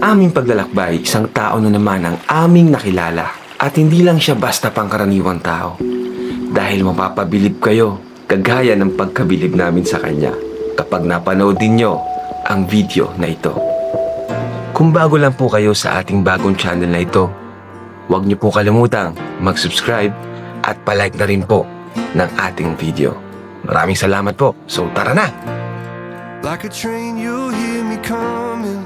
aming paglalakbay, isang tao na naman ang aming nakilala. At hindi lang siya basta pangkaraniwang tao. Dahil mapapabilib kayo, kagaya ng pagkabilib namin sa kanya kapag napanood ninyo ang video na ito. Kung bago lang po kayo sa ating bagong channel na ito, huwag niyo po kalimutang mag-subscribe at palike na rin po ng ating video. Maraming salamat po. So tara na! Like a train, you'll hear me coming.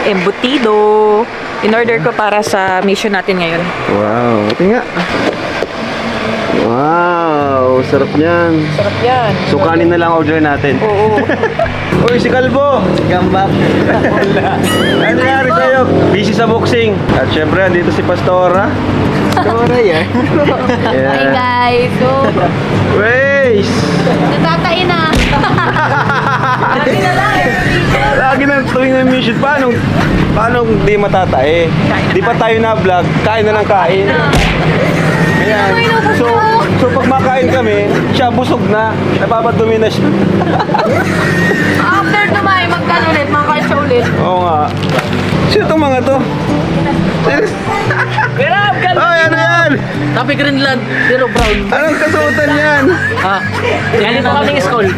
Embutido. In-order ko para sa mission natin ngayon. Wow, ito nga. Wow, sarap niyan. Sarap yan. So kanin na lang order natin. Oo. Uy, si Kalbo! Gambak. Ano nangyari sa'yo? Busy sa boxing. At syempre, andito si Pastora. Pastora yan. Hi guys! So, Waze! natatain na! Lagi na tuwing may mission. Paano di matatae? Di pa tayo na vlog, kain na ng kain. Ayan. So pag makain kami, siya busog na. Napapadumi na siya. After tumayo, magkano ulit? Makakain siya ulit. Oo nga. Sino itong mga to? Grab! Ay, ano yan? Tapi Greenland, zero brown. Anong kasuotan yan? Ha? Galing po kaming school.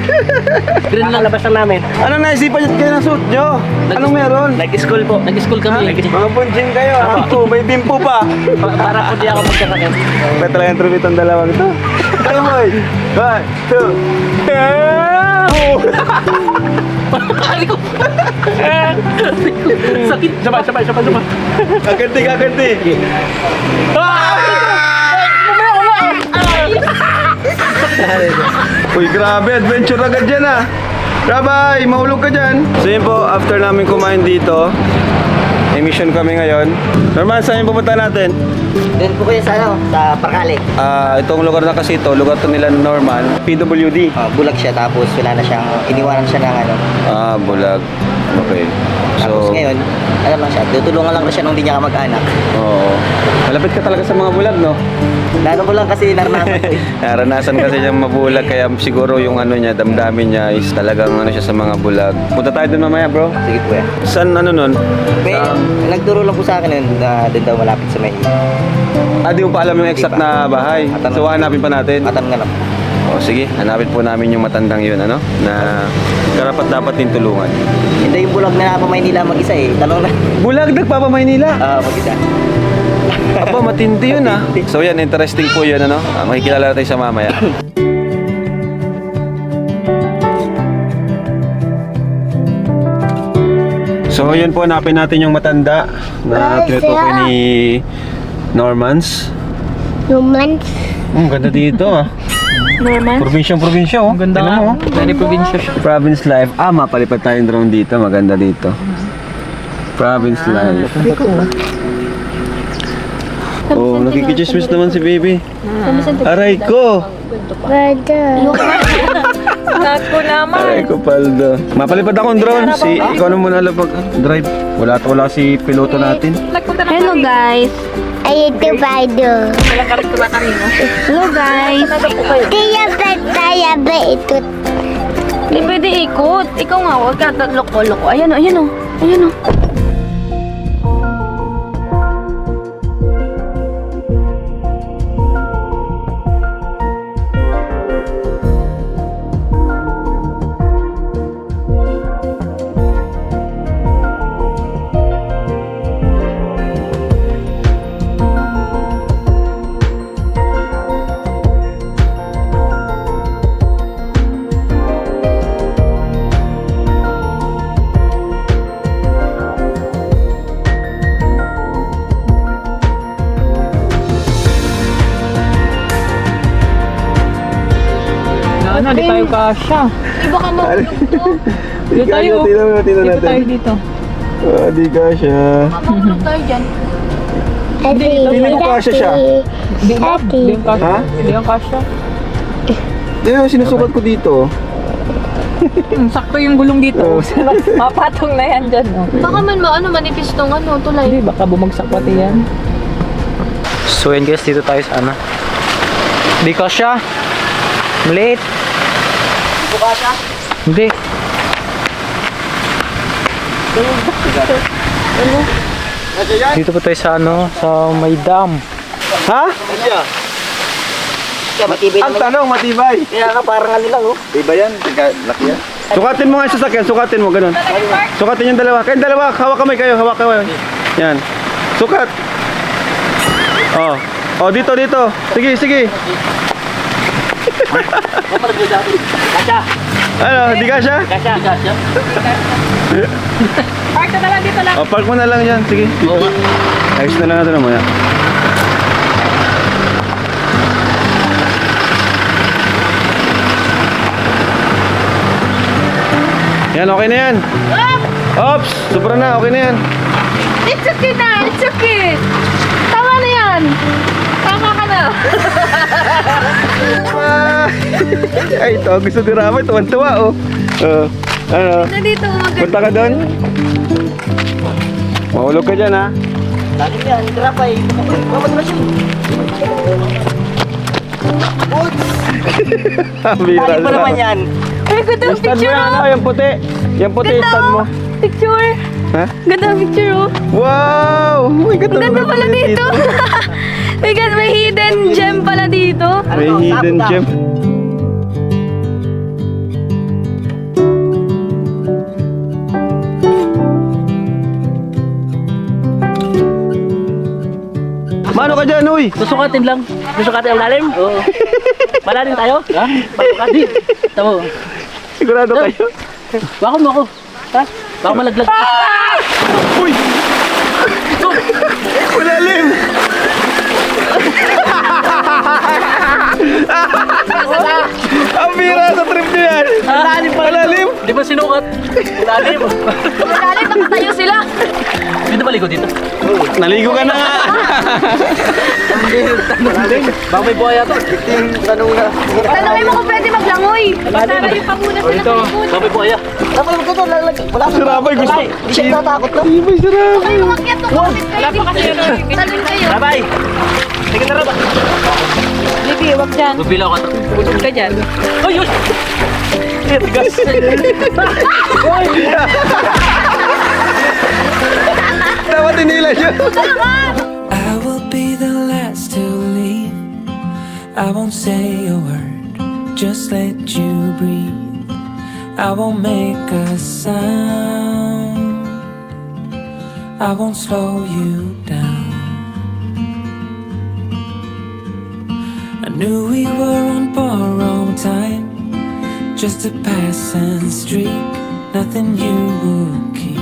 Greenland. Labas lang namin. Anong naisipan kayo ng suit nyo? Anong meron? Nag-school po. Nag-school kami. Mga bunching kayo. Ako, may bimpo pa. Para po di ako magkakakit. May talagang tribute ang dalawang ito. Ano boy? 1, 2. Kali ko. Sakit. Sabay. Kaganti. Uy, grabe. Adventure agad dyan ah. Rabay, mahulog ka dyan. So yun po, after namin kumain dito, may mission kami ngayon. Norman, saan yung pupunta natin? Doon po kayo sa sa Parkale. Itong lugar na kasi ito, lugar to nila Norman, PWD. Bulag siya tapos wala na siyang, iniwanan siya ng Bulag. Okay. Tapos ngayon, alam lang siya, tutulungan lang siya nung hindi niya kamag-anak. Oo. Malapit ka talaga sa mga bulag, no? Lalo ko lang kasi naranasan ko eh. Naranasan kasi niyang mabulag, kaya siguro yung ano niya, damdamin niya is talagang ano siya sa mga bulag. Punta tayo dun mamaya, bro. Sige po yan. Saan ano nun? Nagturo lang po sa akin nun na doon daw malapit sa may Di mo pa alam yung exact na bahay. So hanapin pa natin. Matanong na lang. O sige, hanapin po namin yung matandang yun, ano? Na karapat dapat din tulungan. Hindi yung bulag na Maynila mag-isa eh. Tanong na. Bulag, nagpapamaynila. Mag-isa. Aba, matindi yun ah. So yan, interesting po yun, ano? Makikilala tayo sa mamaya. So yun po, hanapin natin yung matanda na tinutukoy ni Normans. Ganda dito ah. Norman? Probinsya oh. Ganda nga. Tingnan mo, oh. Dari probinsya siya. Province life. Mapalipad tayong drone dito. Maganda dito. Province life. Oh, nakikichismis naman si baby. Aray ko! Naku naman. Aray ko, Paldo. Mapalipad akong drone. Ikaw na muna lang pag-drive. Wala si piloto natin. Hello guys! Ay, ito pa ito. Hello guys! Tiya ba ito? Hindi pwede ikot. Ikaw nga, huwag ka loko-loko. Ayan o. Di tayo kasya. Iba ka mo. Dito tayo. Tingnan Dito natin. tayo dito. Di ka siya. Mamulog tayo dyan. Feeling ko kasya siya. Di yung kasya. Ha? Di yung kasya. Sinusukat ko dito. Sakto yung gulong dito. Mapatong na yan dyan. Oh. Baka man manipis tong tulay. Hindi, baka bumagsak pati yan. So yun guys, dito tayo sa ano. Di kasya. Maliit. Bukasa? Hindi. Dito po tayo sa ano, sa may dam. Ha? Kaya matibay Ang naman. tanong, matibay. Kaya ka parang ano lang oh. Iba yan, laki yan. Sukatin mo nga yung sasakyan, sukatin mo, ganun. Sukatin yung dalawa. Kayong dalawa, hawak kamay kayo, hawak kamay. Yan. Sukat. Oh. Oh, dito, dito. Sige, sige. Kasya. Ano, di ka siya? Kasya. Kasya. Park na lang dito lang. Oh, park mo na lang yan, sige. Oo nga. Ayos na lang natin mamaya. Yan, okay na yan. Ops, sobra na, okay na yan. It's okay na, it's okay. Tama na yan. Tama ka na. Ay, ito, gusto ni Rama, tuwan-tuwa, oh. Ano, Nandito, punta ka doon? Mahulog ka dyan, ha? Lalim yan. Trapay. Babad na siya. Bira Lalim pa naman yan. Ay, ganda ang Stand mo picture, yan, oh. ano, yung puti. Yung puti, Ganda, stand mo. oh. Picture. Ha? Ganda ang picture, oh. Wow! Uy, ganda Ganda naman pala dito. May hidden gem pala dito. May hidden gem. Mano ka dyan, uy? Susukatin lang. Susukatin ang lalim? Oo. Malalim tayo? Ha? Pagsukatin. Tamo. Sigurado kayo? Bakit mo ako? Ha? Baka malaglag. Uy! Malalim! Ang bira sa trip niya yan! Malalim pa. Malalim? Di ba sinukat? Malalim. Malalim, nakatayo sila. Dito baligo dito. Naligo ka na nga! Baka may buhaya to. Tanungin mo kung pwede maglangoy. Masarayo pa muna sila. Baka may buhaya. Dapat mo dito lalagay. Wala Si Rabay gusto. Hindi siya natatakot to. Ibay si Rabay. Kayo umakyat to. Wala pa kasi talon kayo. Rabay! Sige na Rabay. Bibi, wag dyan. Bubilaw ka to. Huwag ka dyan. Ay, yun! Tigas. Dapat inila siya. I will be the last to leave. I won't say a word, just let you breathe. I won't make a sound. I won't slow you down. I knew we were on borrowed time, just a passing streak, nothing you would keep.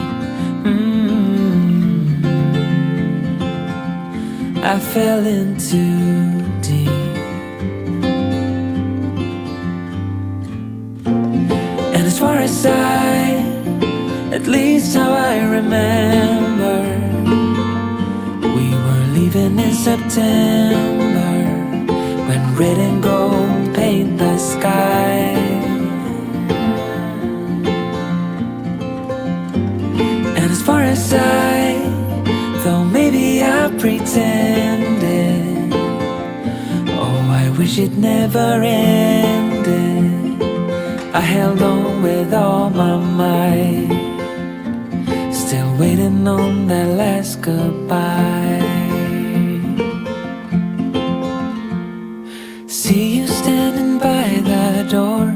I fell in too deep. And as far as at least how I remember, we were leaving in September, when red and gold paint the sky. And as far as though maybe I pretended, oh, I wish it never ended. I held on with all my might, still waiting on that last goodbye. See you standing by the door,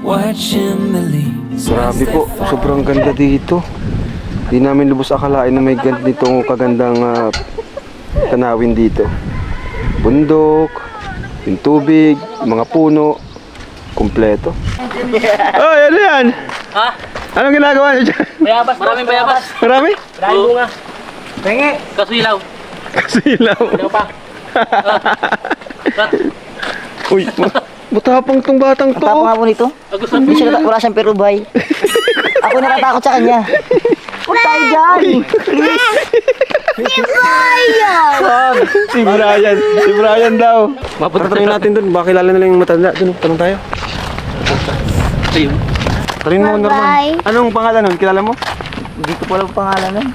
watching the leaves. Grabe po, sobrang ganda dito. Di namin lubos akalain na may ganitong kagandang tanawin dito. Bundok, yung tubig, mga puno, kumpleto. Oh, ano yan? Ha? Anong ginagawa niyo dyan? Bayabas. Maraming bayabas. Marami? Maraming bunga. Pengi. Kasuilaw. Kasilaw. Ano pa? Uy, matapang tong batang to. Tapos nga po nito. Hindi siya wala siyang perubay. Ako natatakot sa kanya. Huwag tayo dyan. Si Brian. Si Brian daw. Mapunta natin dun. Baka kilala nila yung matanda. Dun, tanong tayo. Ayun. Tarin mo, Norman. Anong pangalan nun? Kilala mo? Hindi ko pala pangalan nun.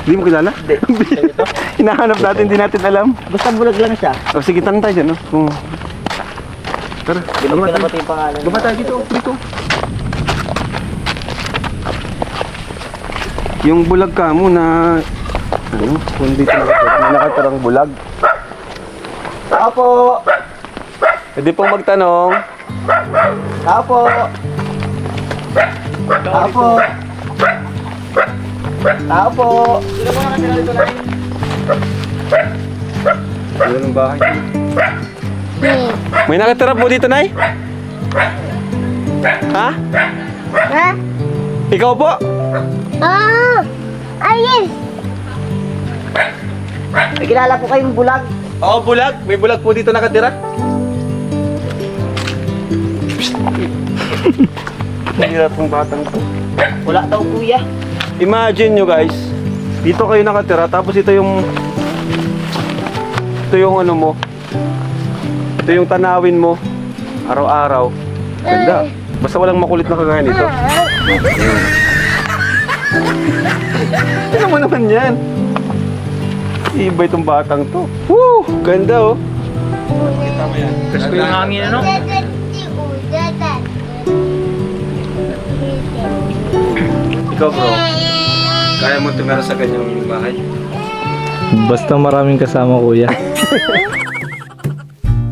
Hindi mo kilala? Hindi. Hinahanap natin, hindi natin alam. Basta bulag lang siya. O sige, tanong tayo dyan. No? Tara, Hindi ko na pati yung pangalan. Baba tayo dito. Dito. Yung bulag ka mo na... Ano? Kung dito nakatarang bulag. Tao po! Pwede pong magtanong. Tao po! Tao po! Tao po! Ano ng bahay? Hmm. May nakatira po dito, Nay? Ha? Ha? Ikaw po? Oh! Ayun! May kilala po kayong bulag. Oo, bulag. May bulag po dito nakatira. Hirap ng batang to. Wala daw kuya. Imagine nyo guys, dito kayo nakatira, tapos ito yung ano mo, ito yung tanawin mo, araw-araw. Ganda. Basta walang makulit na kagaya nito. Ano mo naman yan? Iba itong batang to. Woo! Ganda oh. Gusto yung hangin, ano? Ikaw bro, kaya mo tumira sa ganyang bahay? Basta maraming kasama, kuya.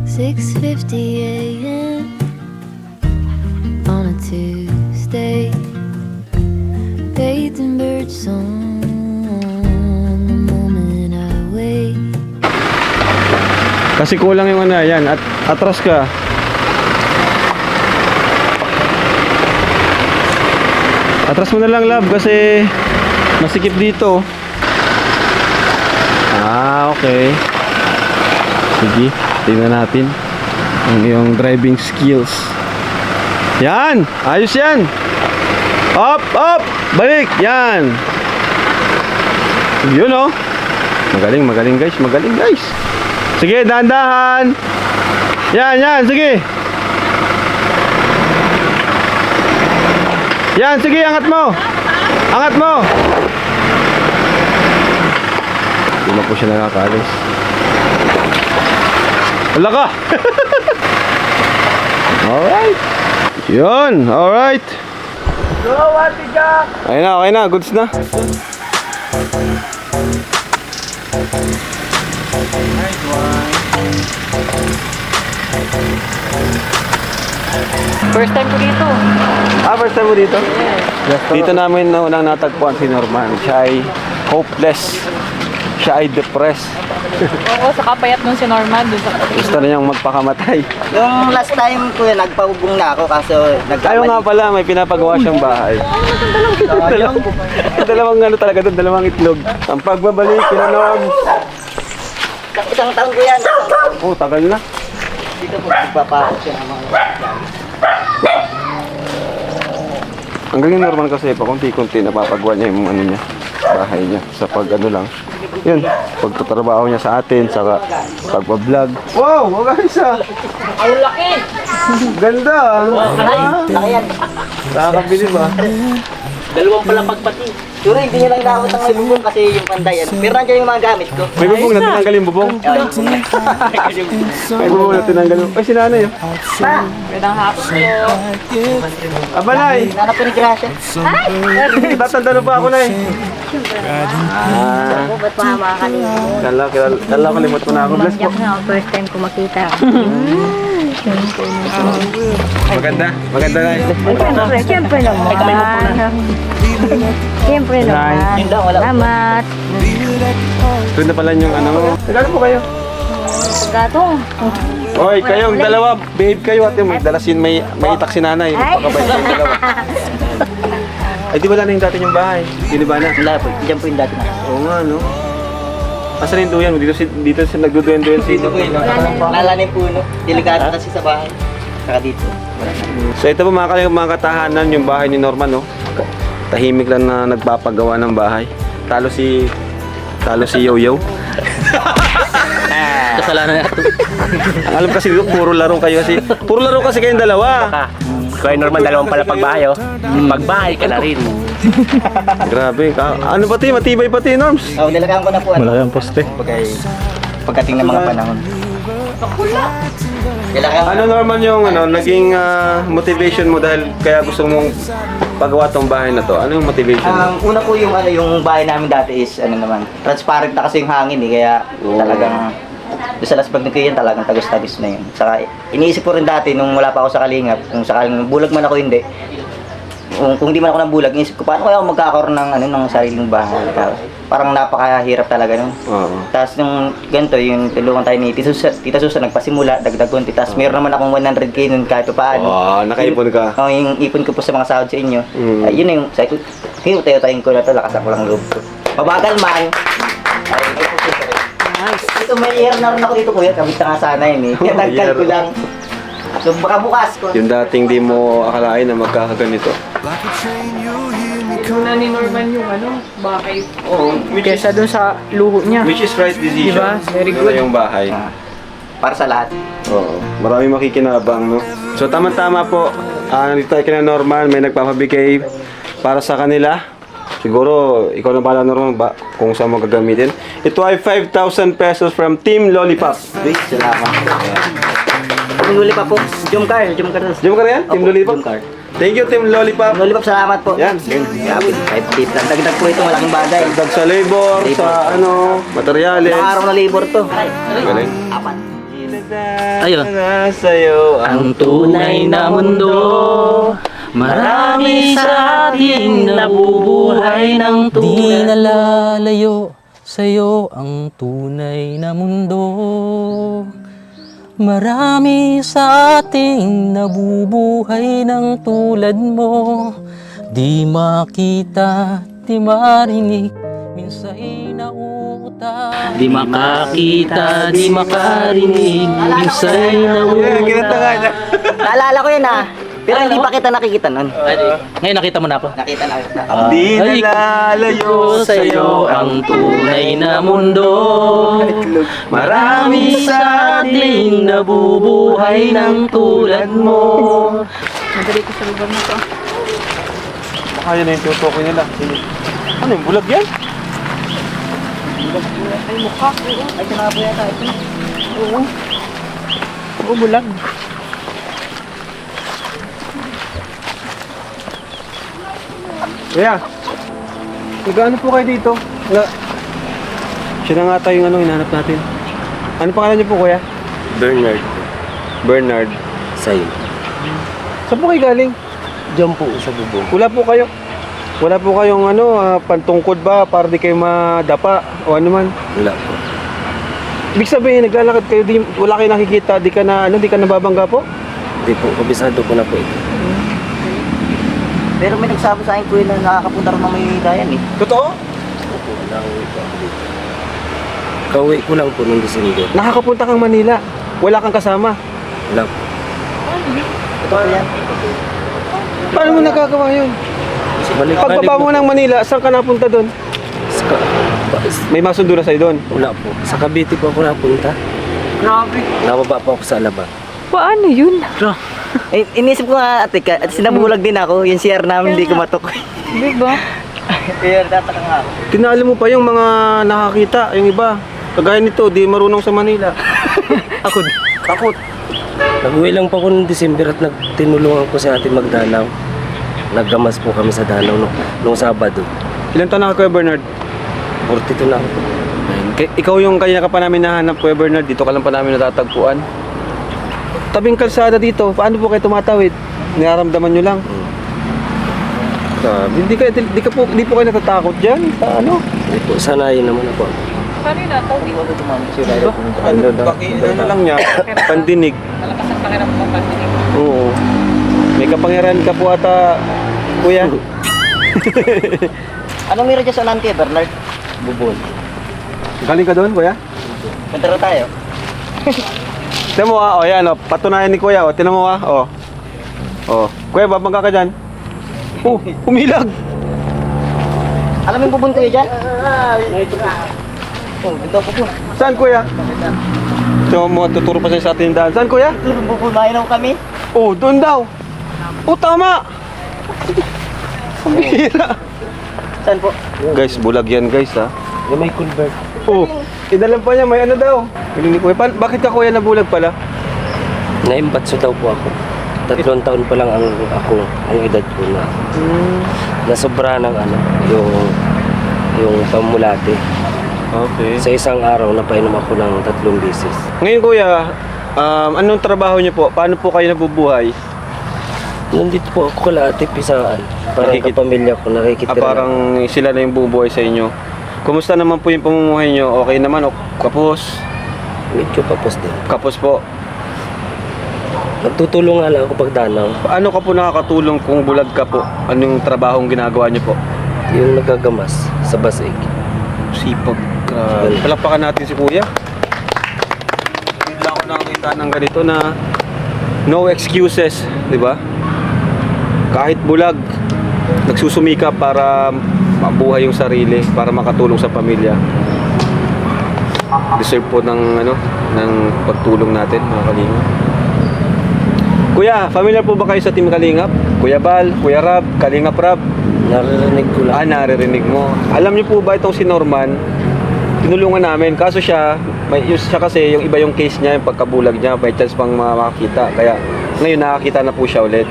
6:50 a.m. on a Tuesday. Bathed in bird song. The moment I wake. Kasi kulang yung ano yan, at atras ka. Atras mo na lang love kasi masikip dito. Ah, okay. Sige, tingnan natin ang iyong driving skills. Yan! Ayos yan! Up! Up! Balik! Yan! Yun oh! Magaling, magaling guys, magaling guys! Sige, dahan-dahan! Yan, yan, sige! Yan, sige, angat mo! Angat mo! Hindi na po siya nakakalis. Wala ka! Alright! Yun, alright! Go, Ate Jack! Okay na, goods na. First time ko dito. Ah, first time mo dito? Dito namin na unang natagpuan si Norman. Siya ay hopeless. Siya ay depressed. Oo, sa kapayat nun si Norman dun sa Gusto na niyang magpakamatay. Yung last time kuya, nagpahubong na ako kaso Ayaw nga pala, may pinapagawa siyang bahay. dalawang ano talaga doon, dalawang itlog. Ang pagbabalik, pinanom. Isang taon ko yan. Oh, tagal na. Dito po magpapahot siya ng mga Ang galing Norman kasi pa konti-konti napapagawa niya yung ano niya, bahay niya sa pag ano lang. Yun, pagtatrabaho niya sa atin, sa pagbablog. Wow, guys ah! Ang laki! Ganda ah! Laki yan. Nakakabilib ah. Dalawang palapag pati. Sure, hindi niya lang dapat ang may bubong kasi yung pandayan. Pero nandiyan yung mga gamit ko. May bubong na tinanggal yung bubong. May bubong na tinanggal yung... Ay, si nanay oh. Magandang hapon po. Abanay! Nanap ko ni Gracia. Tatandalo pa ako na eh. Ako, ba't mga makakalimot? Kala kalimot mo na ako. Bless po. Yak na, first time ko makita. Maganda. Maganda na eh. Siyempre naman. Siyempre naman. Salamat. Ito na pala yung ano. Nagano po kayo? Gato. Oy, kayong dalawa, behave kayo at may dalasin, may itak si nanay. Magpakabait yung dalawa. Ay, di ba na yung dati yung bahay? Di ba na? Wala po, dyan po yung dati na. Oo nga, no? Asan yung duyan mo? Dito si nagduduyan-duyan si Dito po yun. Nalala yung puno. Delikado kasi sa bahay. Saka dito. Wala na. So ito po mga katahanan, yung bahay ni Norman, no? Tahimik lang na nagpapagawa ng bahay. Talo si Yoyo. Kasalanan natin. Ang alam kasi dito, puro laro kasi kayong dalawa. Kaya Norman, dalawang pala pagbahay, oh. Pagbahay ka na rin. Grabe, ano pati, matibay pati, Norms. Oh, nilagaan ko na po. Malaki ang poste. Pagdating ng mga panahon. Kailangan Ano Norman yung naging motivation mo dahil kaya gusto mong paggawa tong bahay na to? Ano yung motivation mo? Una po yung yung bahay namin dati is transparent na kasi yung hangin kaya talagang doon sa lasbag ng Kiyan talagang tagos-tagos na yun. Saka iniisip ko rin dati nung wala pa ako sa Kalingap, kung sakaling bulag man ako hindi, kung hindi man ako nabulag, iniisip ko paano kaya ako magkakaroon ng sariling bahay. Parang napakahirap talaga nun. Tapos nung ganito, yung tulungan tayo ni Tita Susan, nagpasimula, dagdag konti. Tapos meron naman akong 100k nun kahit pa paano. Nakaipon ka. Yung ipon ko po sa mga sahod sa inyo. Yun na yung, sabi ko, tayo-tayin ko na to, lakasan ko lang loob ko. Mabagal man. Nice. Ito may air na rin ako dito kuya, kabit na nga sana yun eh. Tinatagkal ko lang. So baka bukas ko. Yung dating di mo akalain na magkakaganito. Like a train, you'll hear me Yung na ni Norman yung bahay. Oo. Kesa dun sa luho niya. Which is right decision. Diba? Very Ito good. yung bahay. Para sa lahat. Oo. Maraming makikinabang, no? So, tama-tama po. Nandito tayo kina Norman. May nagpapabigay para sa kanila. Siguro, ikaw na pala, Norman, kung saan mo gagamitin. Ito ay 5,000 pesos from Team Lollipop. Please, salamat. Team Lollipop po. Jumcar. Diyan ka na yan? Team Lollipop? Jumcar. Thank you, Team Lollipop. Lollipop, salamat po. Yan. Grabe, 5 tips lang. Dagdag po ito, malaking bagay. Dagdag sa labor, sa materyales. Ilang araw na labor to. Galing. 4. Ayun. Sa'yo Ang tunay na mundo, marami sa ating nabubuhay ng tulad. Di nalalayo sa'yo ang tunay na mundo. Marami sa ating nabubuhay ng tulad mo. Di makita, di marinig, minsa'y nauuta. Di makakita, di makarinig, minsa'y nauuta. Naalala ko yun ah. Pero hindi pa kita nakikita nun. Ngayon nakita mo na ako. Nakita na kita. Di nalalayo sa'yo ang tunay na mundo. Marami sa ating nabubuhay ng tulad mo. Madali ko sa lugar na to. Baka yun na yung tutukoy nila. Ano yung bulag yan? Ay, mukha. Ay, sinaka po yata ito. Oo, bulag. Kuya, nag-ano po kayo dito? Siya na nga tayo yung hinahanap natin. Ano pangalan niyo po, kuya? Bernard Bernard. Sayo. Saan po kayo galing? Diyan po sa bubong. Wala po kayong pantungkod ba para di kayo madapa o ano man? Wala po. Ibig sabihin, naglalakad kayo, wala kayo nakikita, di ka nababangga po? Hindi po, kabisado ko na po ito. Pero may nagsabi sa akin kuya na nakakapunta rin ng may dayan eh. Totoo? Opo, nakauwi po ako dito. Kauwi ko lang po nung December. Nakakapunta kang Manila, wala kang kasama. Wala po. Ito po yan. Paano mo nagagawa yun? Pagbaba mo ng Manila, saan ka napunta doon? May masundo na sa'yo doon? Wala po. Sa Cavite po ako napunta. Grabe. Nababa po ako sa Alabang. Paano yun? Inisip ko nga ate, sinabulag din ako. Yung CR namin hindi kumatok. Diba? Kaya tataka nga ako. Tinalo mo pa yung mga nakakita, yung iba. Kagaya nito, di marunong sa Manila. Ako, takot. Nag-uwi lang po ako noong December at tinulungan ko si ate magdanaw. Naggamas po kami sa danaw nung Sabado. Ilan taon na ka, Kuya Bernard? 42 na ako. Ikaw yung kanina ka pa namin nahanap, Kuya Bernard. Dito ka lang pa namin natatagpuan. Tabing kalsada dito, paano po kayo tumatawid? Nararamdaman nyo lang. Grabe, di po kayo natatakot dyan? Sa ano? Hindi po, sanayin naman ako. Kanina, tawid. Ano lang niya, pandinig. Malakas ang pakiramdam ng pandinig. Oo. May kapangyarihan ka po ata, Kuya. Anong meron dyan sa unahan kayo, Bernard? Bubon. Galing ka doon, Kuya? Punta rin tayo. Tinan mo yan patunayan ni Kuya, tinan mo Kuya, babangga ka dyan. Umilag. Alam mo yung bubon kayo dyan? Ito po po. Saan, Kuya? So, tuturo pa sa atin yung daan. Saan, Kuya? Bubunayin ako kami. Doon daw. Tama. Ang bihira. Saan po? Guys, bulag yan, guys, ha. Yung may culvert. Inalam pa niya, may ano daw. Piling ni Kuya. Bakit ka, Kuya, nabulag pala? Naimbatso daw po ako. 3 taon pa lang ang edad ko na nasobra ng yung pamulati. Okay. Sa isang araw, napainom ako ng 3 beses. Ngayon kuya, anong trabaho niyo po? Paano po kayo nabubuhay? Nandito po ako kalahati pisaan. Parang Nakikit- kapamilya ko, nakikitira. Parang sila na yung bumubuhay sa inyo. Kumusta naman po yung pamumuhay niyo? Okay naman o kapos? Medyo papos din. Kapos po. Nagtutulong nga lang ako pag danaw. Paano ka po nakakatulong kung bulag ka po? Anong trabahong ginagawa niyo po? Yung nagagamas sa basig. Sipag. Grabe. Palakpakan natin si kuya. Hindi lang ako nakakita ng ganito na no excuses, di ba? Kahit bulag, nagsusumikap para mabuhay yung sarili, para makatulong sa pamilya. Deserve po ng ng pagtulong natin, mga kalingap. Kuya, familiar po ba kayo sa Team Kalingap? Kuya Bal, Kuya Rab, Kalingap Rab? Naririnig ko lang. Naririnig mo. Alam niyo po ba itong si Norman? Tinulungan namin. Kaso siya kasi yung iba yung case niya, yung pagkabulag niya, by chance pang makakita. Kaya ngayon nakakita na po siya ulit.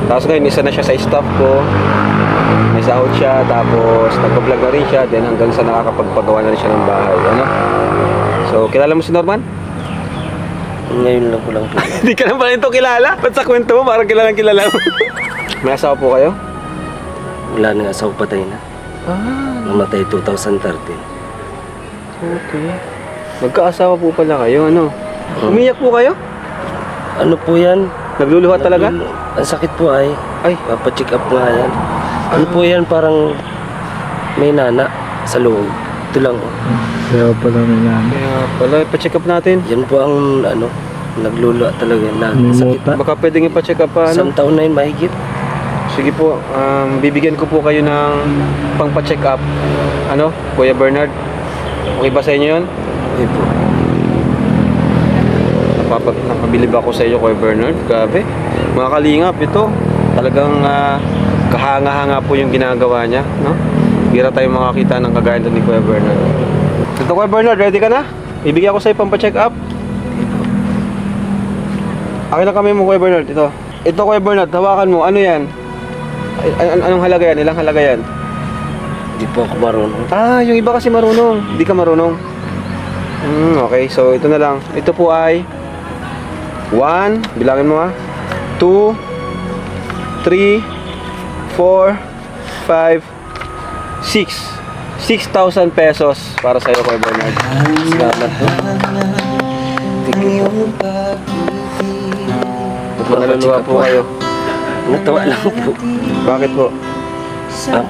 Tapos ngayon isa na siya sa staff ko. May sahod siya, tapos nagpa-vlog na rin siya, then hanggang sa nakakapagpagawa na rin siya ng bahay. So, kilala mo si Norman? Ngayon lang ko lang po. Hindi ka na pala ito kilala? Ba't sa kwento mo parang kilala mo? May asawa po kayo? Wala nang asawa, patay na. Namatay 2013. Okay. Magkaasawa po pala kayo, Umiyak po kayo? Ano po yan? Nagluluha talaga? Ang sakit po ay papacheck up nga yan. Ano po yan, parang may nana sa loob. Ito lang. Kaya pala, ipa-check up natin. Yan po ang nagluluha talaga. Sakit. Baka pwedeng ipa-check up pa, Isang taon na yun mahigit. Sige po, bibigyan ko po kayo ng pang-pa-check up. Kuya Bernard? Okay ba sa inyo yun? Okay po. Napabilib ako sa iyo, Kuya Bernard. Grabe. Mga kalingap, ito. Talagang kahanga-hanga po yung ginagawa niya, Bira tayo makakita ng kagaya ni Kuya Bernard. Ito, Kuya Bernard, ready ka na? Ibigyan ko sa iyo pang-pa-check up. Akin na kami mo, Kuya Bernard. Ito, Kuya Bernard, hawakan mo. Ano yan? Anong halaga yan? Ilang halaga yan? Hindi po ako marunong. Yung iba kasi marunong. Hindi ka marunong. Okay, so ito na lang. Ito po ay 1, bilangin mo 2, 3, 4, 5, 6. 6,000 pesos para sa iyo, Kuya Bernard. Salamat po. Thank you po. Naluluwa po kayo. Natawa lang po. Bakit po?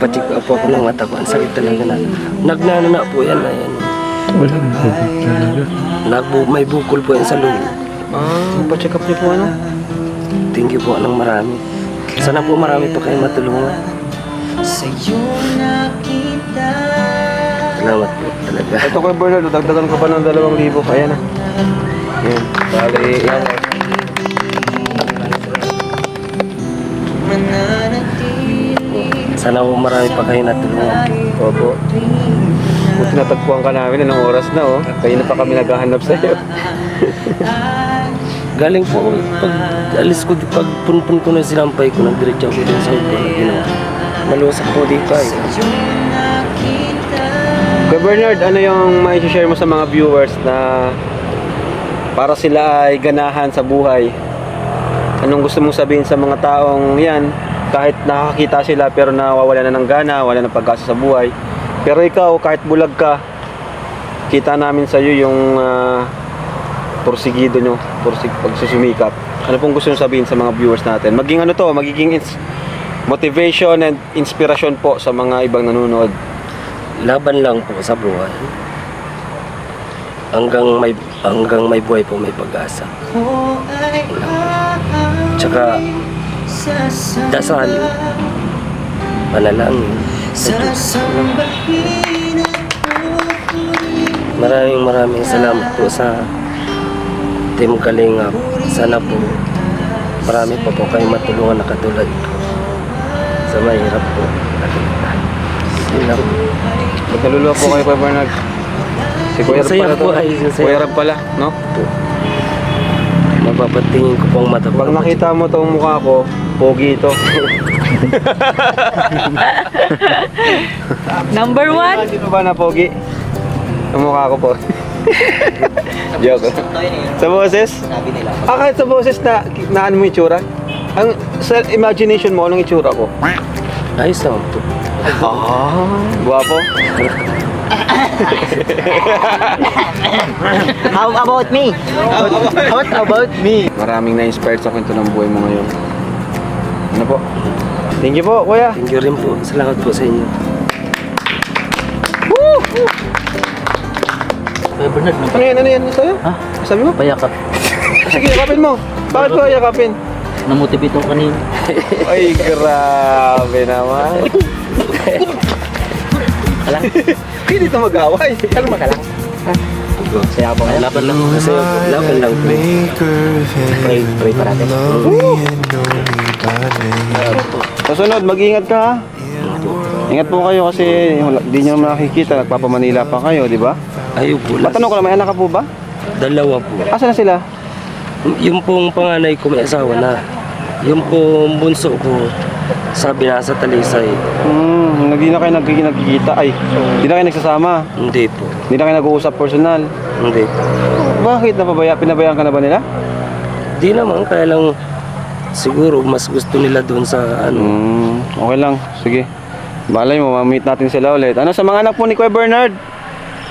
Pacheck up po ako ng mata ko. Ang sakit talaga na. Nagnanana po yan. Ayan. May bukol po yan sa loob. Pa-check up niyo po Thank you po ng marami. Sana po marami pa kayo matulungan. Salamat po talaga. Ito, Kuya Bernard, dagdagan ko pa ng 2,000. Ayan na. Ayan. Bali, yan. Sana po marami pa kayo natulungan. Opo. Buti natagpuan ka namin, anong oras na Kayo na pa kami naghahanap sa iyo. Galing po, pag alis ko, pag punpun ko na sinampay ko, nagdiretso ako din sa upo na ginawa. Malusak po dito ay. Kuya Bernard, ano yung mai-share mo sa mga viewers na para sila ay ganahan sa buhay? Anong gusto mong sabihin sa mga taong yan, kahit nakakita sila pero nawawala na ng gana, wala na pag-asa sa buhay. Pero ikaw, kahit bulag ka, kita namin sa iyo yung porsigido nyo, pagsusumikap. Ano pong gusto nyo sabihin sa mga viewers natin? Magiging motivation and inspiration po sa mga ibang nanonood. Laban lang po sa buhay. Hanggang may buhay po, may pag-asa. Tsaka dasal, panalangin sa Diyos. Maraming salamat po sa Team Kalingap. Sana po marami pa po kayong matulungan na katulad ko sa mahirap po. Sila po. Naluluwa po kayo, Kuya Bernard. Si Kuya Rab Masaya pala po to. ay masaya. Kuya Rab pala, no? Mapapatingin ko pong mata ko. Pag nakita mo tong mukha ko, pogi ito. Number 1. Hindi ba na pogi? Ang mukha ko po. Joke. Sa boses? Sabi nila. Kahit sa boses na ano mo yung itsura? Ang, sa imagination mo, anong itsura ko? Ayos naman po. Guwapo. How about me? How about me? Maraming na-inspired sa kwento ng buhay mo ngayon. Ano po? Thank you po, kuya. Thank you rin po. Salamat po sa inyo. Bernard, Ano yan? Ano yan? Sa'yo? Ha? Sabi mo? Payakap. Sige, yakapin mo. Bakit ko yakapin? Namotivate ako kanina. Ay, grabe naman. Hindi ito mag-away. Kalma ka lang. Saya po ngayon. Laban lang kasi laban lang po. Pray parate. Susunod, mag-ingat ka ha. Ingat po kayo kasi hindi nyo naman nakikita. Nagpapamanila pa kayo, di ba? Ayaw po. Matanong ko lang, may anak ka po ba? Dalawa po. Asa na sila? Yung pong panganay ko may asawa na. Yung pong bunso ko, sabi na sa Talisay. Hindi na kayo nagkikita. Ay, hindi na kayo nagsasama. Hindi po. Hindi na kayo nag-uusap personal. Hindi po. Bakit? Pinabayaan ka na ba nila? Di naman, kaya lang siguro mas gusto nila doon sa ano. Okay lang. Sige. Balay mo, ma-meet natin sila ulit. Ano sa mga anak po ni Kuya Bernard?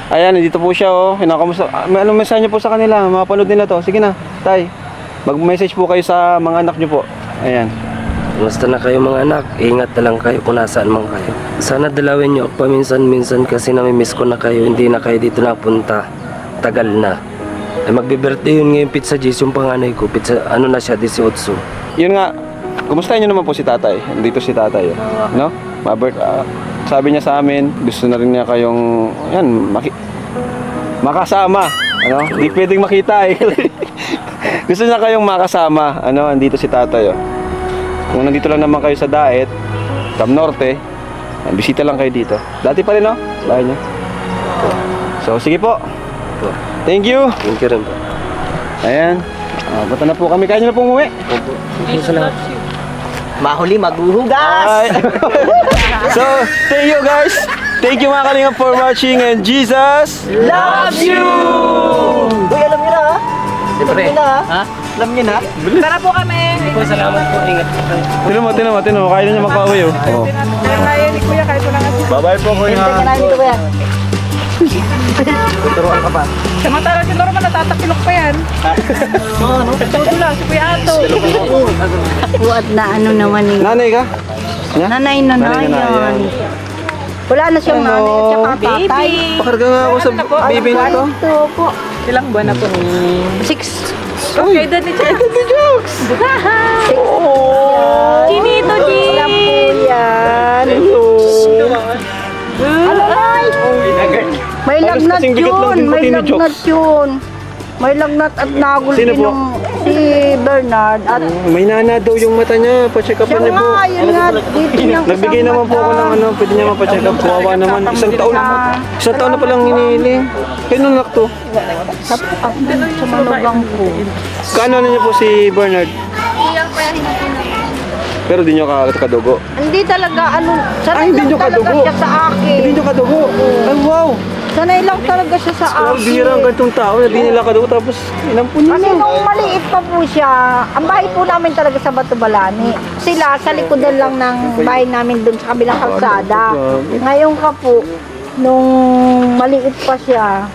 Ayan, dito po siya oh. Kinakamusta. Anong mensahe niyo po sa kanila? Mapanood nila to. Sige na, tay. Mag-message po kayo sa mga anak niyo po. Ayan. Basta na kayo mga anak, ingat na lang kayo kung nasaan man kayo. Sana dalawin niyo ako paminsan-minsan kasi namimiss ko na kayo, hindi na kayo dito napunta. Tagal na. Ay magbe-birthday yun ngayon, Pizza G's, yung panganay ko. Pizza, ano na siya, 18. Yun nga. Kumustahin niyo naman po si tatay? Dito si tatay. No? Sabi niya sa amin, gusto na rin niya kayong yan, makasama. Ano? Hindi pwedeng makita eh. Gusto niya kayong makasama. Ano? Andito si tatay oh. Kung nandito lang naman kayo sa Daet, Tam Norte, bisita lang kayo dito. Dati pa rin, no? Bahay niyo. So, sige po. Thank you. Thank you rin po. Ayan. Punta na po kami. Kaya niyo na po umuwi. Salamat. Mahuli, maghuhugas! Ay. So, thank you guys. Thank you mga kalingap for watching and Jesus Loves you! Uy, alam niyo na ha? Alam niyo na ha? Alam niyo na? Tara po kami. Salamat po, ingat po kayo. Tinan mo. Kaya na niya makauwi oh. Kaya ni Kuya kahit wala nga. Bye-bye po kuya. Hindi ka namin dito ba yan? Tuturuan ka pa. Samantala si Norman natatakilok pa yan. Todo lang si Kuya Ato. Buat na ano naman eh. Nanay ka? Nanay na yan. Wala na siyang nanay at saka tatay. Pakarga nga ako sa baby na to. Ito po. Ilang buwan na po? 6. Okay, edad ni Jokes. Chinito, Chin. Alam po yan. Ano ay? May lagnat kasing bigat lang yun. din May pati ni lagnat Jokes. yun. May lagnat at nagul Sino din po? yung si Bernard. At May nana daw yung mata niya. Pa-check up siya niya po. nga, yun nga. Dito niyang Nagbigay isang naman po ako mata. ng ano. Pwede niya mapacheck up. Kawawa naman. Isang taon na palang hinihiling. Kaya nung nakto. Sa manugang ko. Kaano na niya po si Bernard? Pero di niyo kadugo. Hindi talaga ano. Ay, Sanay hindi lang niyo talaga kadugo. siya sa akin. Hindi niyo kadugo. Ay, wow. Sanay lang talaga siya sa Ang akin. bihira ang ganitong tao na di nila kadugo tapos inampun niya Kasi na. nung maliit pa po siya, ang bahay po namin talaga sa Batubalani. Sila sa likodan lang ng bahay namin dun sa kabilang kalsada. Ngayon ka po, nung maliit pa siya,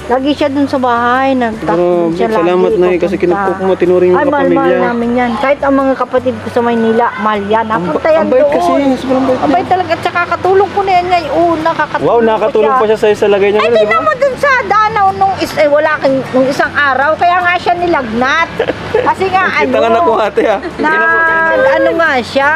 lagi siya dun sa bahay, nagtatakbo siya lagi. Salamat na kasi kinupok mo, tinuring mo Ay, mahal kapamilya. namin yan. Kahit ang mga kapatid ko sa Maynila, mahal yan. Napunta yan Ang bait doon. kasi, sobrang bait. Ang bait talaga. At saka katulong ko na yan ngayon. Nakakatulong Wow, nakatulong pa siya sa lagay niya. Ay, di tingnan ba? mo dun sa Danau nung isang araw. Kaya nga siya nilagnat. Kasi nga Kita nga na ko ate ha. ano nga siya.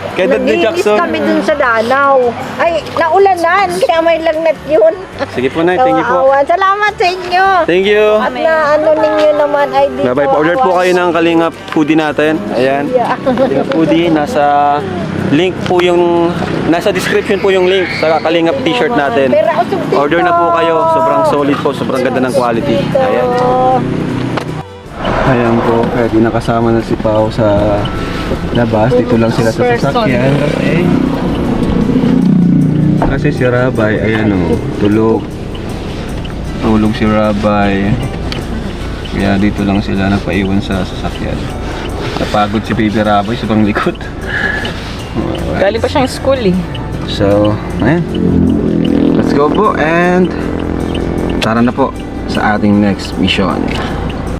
Kay Dad ni Nag-iinis Jackson. kami dun sa Danau. Ay, naulanan. Kaya may lagnat yun. Sige po na, thank you po. Kawawa. Salamat sa inyo. Thank you. At na ano ninyo naman ay dito. Bye-bye. Pa-order po kayo ng Kalingap hoodie natin. Ayan. Kalingap hoodie. Nasa link po yung, nasa description po yung link sa Kalingap t-shirt natin. Pero usog dito. Order na po kayo. Sobrang solid po. Sobrang ganda ng quality. Ayan. Dito. Ayan po, di nakasama na si Pao sa labas. Dito lang sila sa sasakyan. Kasi si Rabay, ayan o, tulog. Tulog si Rabay. Kaya dito lang sila nagpaiwan sa sasakyan. Napagod si Baby Rabay sa panglikot. Galing pa siyang school eh. So, ayan. Let's go po and tara na po sa ating next mission.